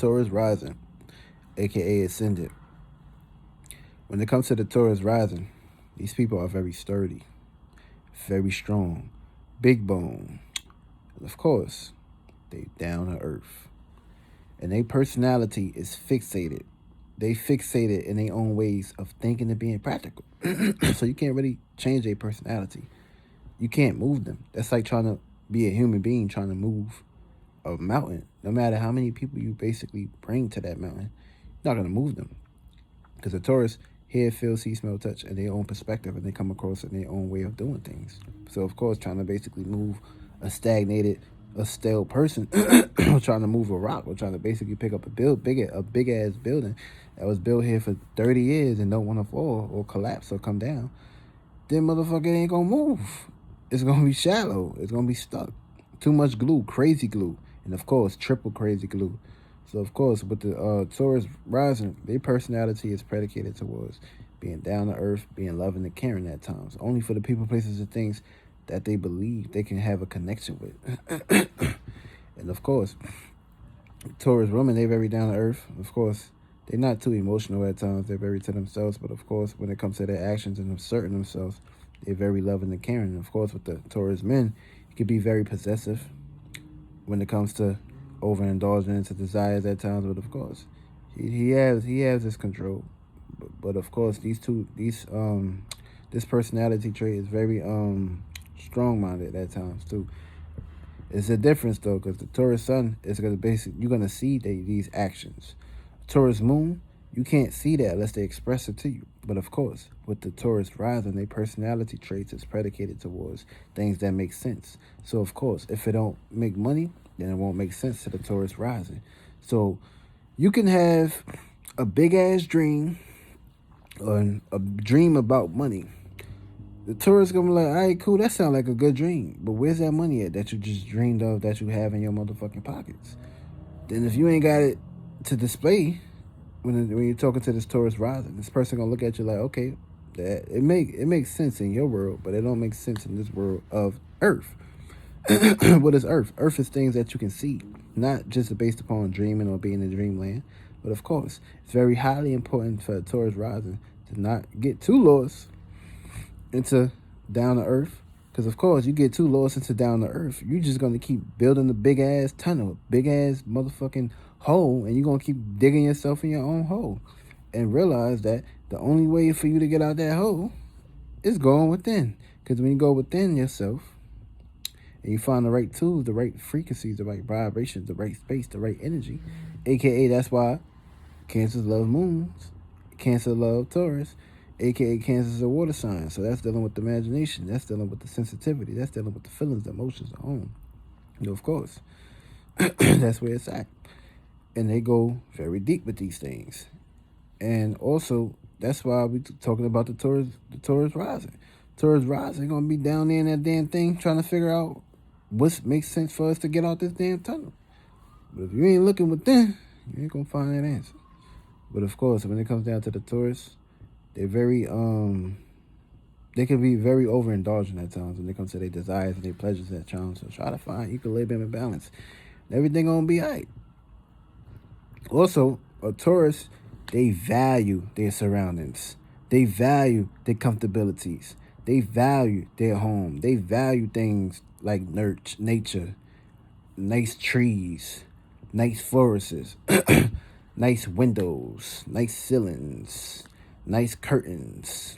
Taurus rising, aka Ascendant. When it comes to the Taurus rising, these people are very sturdy, very strong, big bone. And of course, they down to earth. And their personality is fixated. They fixated in their own ways of thinking and being practical. So you can't really change their personality. You can't move them. That's like trying to be a human being trying to move a mountain. No matter how many people you basically bring to that mountain, you're not going to move them. Because the Taurus hear, feel, see, smell, touch in their own perspective, and they come across in their own way of doing things. So, of course, trying to basically move a stale person, or trying to move a rock, or trying to basically pick up a big ass building that was built here for 30 years and don't want to fall or collapse or come down, then motherfucker ain't gonna move. It's gonna be shallow. It's gonna be stuck. Too much glue, crazy glue, and of course, triple crazy glue. So of course, with the Taurus rising, their personality is predicated towards being down to earth, being loving and caring at times, only for the people, places, and things that they believe they can have a connection with. And of course, Taurus women, they're very down to earth. Of course, they're not too emotional at times. They're very to themselves. But of course, when it comes to their actions and asserting themselves, they're very loving and caring. And of course, with the Taurus men, he could be very possessive when it comes to overindulging into desires at times. But of course, he has his control. But of course, this personality trait is very strong-minded at times too. It's a difference though, because the Taurus sun is gonna you're gonna see these actions. Taurus moon, you can't see that unless they express it to you. But of course, with the Taurus rising, their personality traits is predicated towards things that make sense. So of course, if it don't make money, then it won't make sense to the Taurus rising. So you can have a big ass dream or a dream about money. The Taurus gonna be like, all right, cool, that sounds like a good dream. But where's that money at that you just dreamed of that you have in your motherfucking pockets? Then if you ain't got it to display when you're talking to this Taurus rising, this person gonna look at you like, okay, that it makes sense in your world, but it don't make sense in this world of Earth. What is Earth? Earth is things that you can see, not just based upon dreaming or being in dreamland. But of course, it's very highly important for a Taurus rising to not get too lost into down to earth. Because of course, you get too lost into down to earth, you're just gonna keep building the big ass tunnel, big ass motherfucking hole, and you're gonna keep digging yourself in your own hole, and realize that the only way for you to get out that hole is going within. Because when you go within yourself and you find the right tools, the right frequencies, the right vibrations, the right space, the right energy, aka that's why Cancers love moons, Cancer love Taurus, aka Cancer's a water sign. So that's dealing with the imagination, that's dealing with the sensitivity, that's dealing with the feelings, the emotions, the own. Of course, that's where it's at. And they go very deep with these things. And also, that's why we talking about the Taurus rising. Taurus rising gonna be down there in that damn thing trying to figure out what makes sense for us to get out this damn tunnel. But if you ain't looking within, you ain't gonna find that answer. But of course, when it comes down to the Taurus, they're very they can be very overindulgent at times when it comes to their desires and their pleasures at times. So try to find equilibrium and balance. Everything gonna be alright. Also, a Taurus, they value their surroundings. They value their comfortabilities. They value their home. They value things like nature, nice trees, nice forests, nice windows, nice ceilings, nice curtains,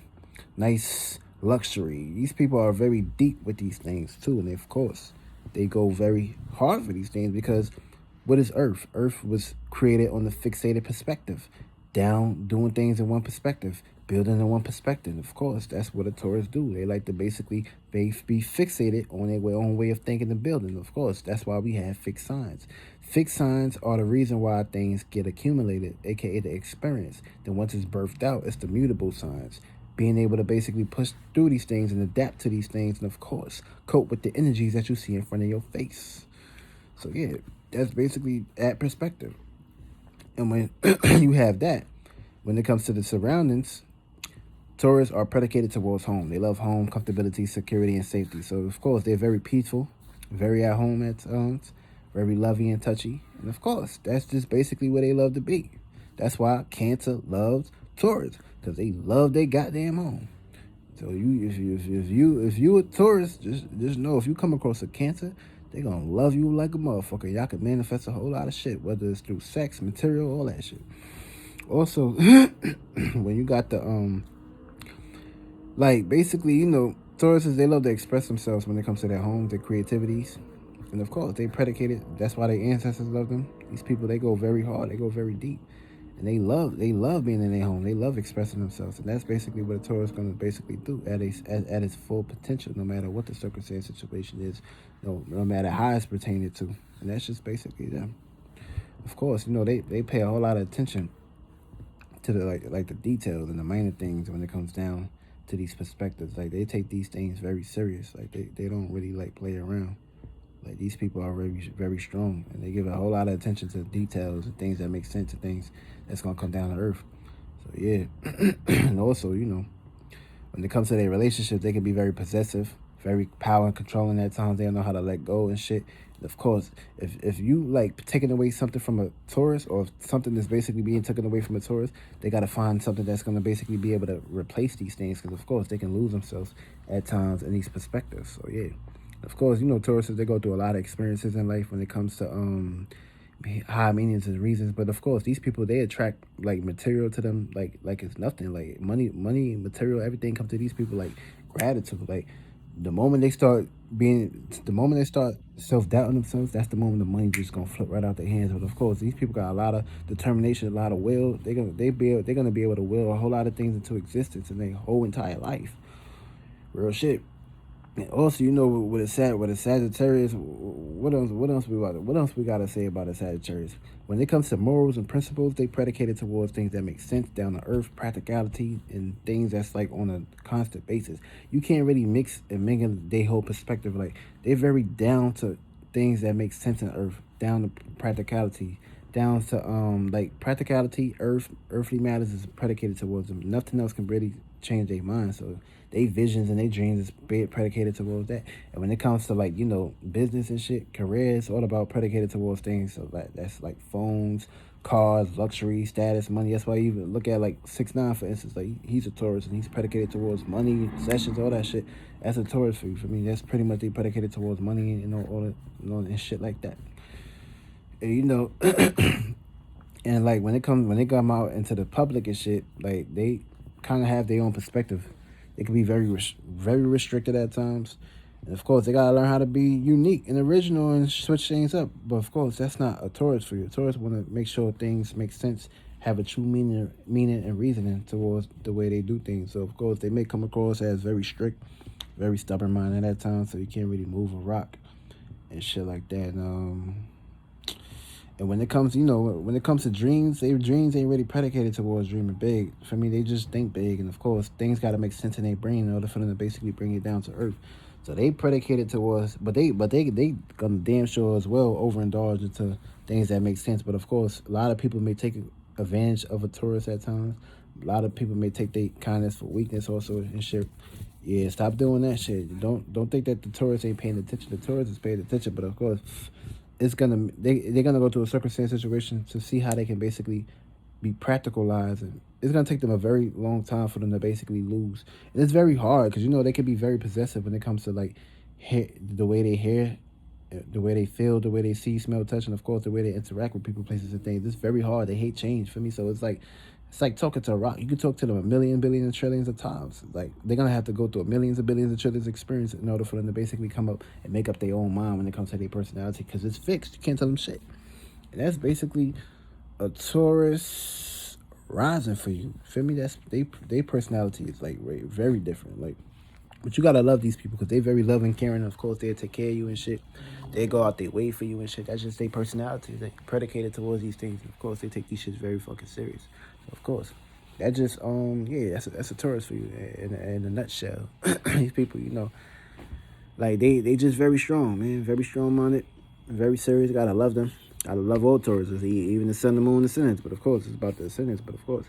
nice luxury. These people are very deep with these things too. And of course, they go very hard for these things because what is Earth? Earth was created on the fixated perspective. Down, doing things in one perspective, building in one perspective. Of course, that's what a Taurus do. They like to basically be fixated on their own way of thinking and building. Of course, that's why we have fixed signs. Fixed signs are the reason why things get accumulated, aka the experience. Then once it's birthed out, it's the mutable signs. Being able to basically push through these things and adapt to these things, and of course, cope with the energies that you see in front of your face. So yeah, that's basically that perspective. And when you have that, when it comes to the surroundings, Taurus are predicated towards home. They love home, comfortability, security, and safety. So, of course, they're very peaceful, very at home at times, very lovey and touchy. And of course, that's just basically where they love to be. That's why Cancer loves Taurus, because they love their goddamn home. So if you a Taurus, just know, if you come across a Cancer, they gonna love you like a motherfucker. Y'all can manifest a whole lot of shit, whether it's through sex, material, all that shit. Also, when you got the like, basically, Tauruses, they love to express themselves when it comes to their homes, their creativities. And of course, they predicated. That's why their ancestors love them. These people, they go very hard. They go very deep. And they love being in their home. They love expressing themselves. And that's basically what a Taurus is going to basically do at its full potential, no matter what the circumstance situation is, no matter how it's pertaining to. And that's just basically them. Of course, they pay a whole lot of attention to the like the details and the minor things when it comes down to these perspectives. Like, they take these things very serious. Like, they don't really like play around. Like, these people are very, very strong, and they give a whole lot of attention to details and things that make sense, and things that's gonna come down to earth. So yeah. And also, when it comes to their relationship, they can be very possessive, very power and controlling at times. They don't know how to let go and shit. And of course, if you like taking away something from a Taurus, or something that's basically being taken away from a Taurus, they got to find something that's going to basically be able to replace these things, because of course they can lose themselves at times in these perspectives. So yeah, of course, Tauruses, they go through a lot of experiences in life when it comes to high meanings and reasons. But of course, these people, they attract like material to them like it's nothing. Like, money, material, everything comes to these people like gratitude. Like, the moment they start self-doubting themselves, that's the moment the money just gonna flip right out their hands. But of course, these people got a lot of determination, a lot of will. They're gonna be able to will a whole lot of things into existence in their whole entire life. Real shit. And also, with a Sagittarius, what else we gotta say about a Sagittarius? When it comes to morals and principles, they predicated towards things that make sense, down to earth, practicality, and things that's like on a constant basis. You can't really mix and mingle their whole perspective. Like, they're very down to things that make sense in earth, down to practicality, down to like practicality, earthly matters is predicated towards them. Nothing else can really change their mind. So they visions and they dreams is predicated towards that. And when it comes to like, business and shit, career, it's all about predicated towards things. So that's like phones, cars, luxury, status, money. That's why you even look at like 6ix9ine, for instance. Like, he's a Taurus and he's predicated towards money, possessions, all that shit. That's a Taurus for you. For me, that's pretty much they predicated towards money and all that, and shit like that. And and like when they come out into the public and shit, like, they kind of have their own perspective. They can be very restricted at times. And of course, they gotta learn how to be unique and original and switch things up. But of course, that's not a Taurus for you. A Taurus want to make sure things make sense, have a true meaning and reasoning towards the way they do things. So of course, they may come across as very strict, very stubborn-minded at times. So you can't really move a rock and shit like that. And when it comes to dreams, their dreams ain't really predicated towards dreaming big. For me, they just think big, and of course, things got to make sense in their brain in order for them to basically bring it down to earth. So they predicated towards, but they gonna damn sure as well overindulge into things that make sense. But of course, a lot of people may take advantage of a Taurus at times. A lot of people may take their kindness for weakness also and shit. Yeah, stop doing that shit. Don't think that the Taurus ain't paying attention. The Taurus is paying attention, but of course, they're gonna go through a circumstance situation to see how they can basically be practicalized, and it's gonna take them a very long time for them to basically lose. And it's very hard because they can be very possessive when it comes to like the way they hear, the way they feel, the way they see, smell, touch, and of course the way they interact with people, places, and things. It's very hard. They hate change for me, so it's like talking to a rock. You can talk to them a million, billion, and trillions of times. Like, they're gonna have to go through a millions of billions of trillions of experience in order for them to basically come up and make up their own mind when it comes to their personality, because it's fixed. You can't tell them shit. And that's basically a Taurus rising for you. Feel me? That's they personality is like very different. Like, but you gotta love these people because they very loving, caring. Of course, they'll take care of you and shit. They go out their way for you and shit. That's just their personality. They predicated towards these things. Of course, they take these shits very fucking serious. So of course, that just yeah, that's a Taurus for you in a nutshell. These people, like they just very strong, man. Very strong minded, very serious. Gotta love them. Gotta love all Tauruses, even the sun, the moon, the ascendants. But of course, it's about the ascendants. But of course,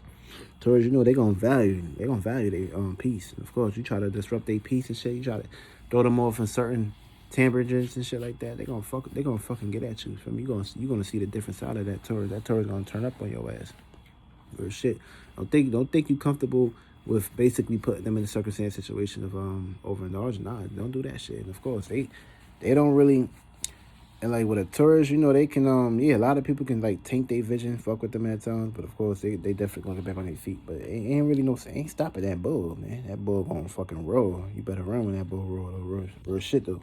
Taurus, they gonna value their peace. And of course, you try to disrupt their peace and shit. You try to throw them off in certain temperatures and shit like that, they gonna fucking get at you. From you gonna see the different side of that Taurus. That Taurus gonna turn up on your ass. Or shit. Don't think you comfortable with basically putting them in a circumstance situation of overindulging. Nah, don't do that shit. And of course they don't really. And like with a Taurus, they can yeah, a lot of people can like taint their vision, fuck with them at times, but of course they definitely gonna get back on their feet. But it ain't really ain't stopping that bull, man. That bull gonna fucking roll. You better run when that bull roll. Real shit though.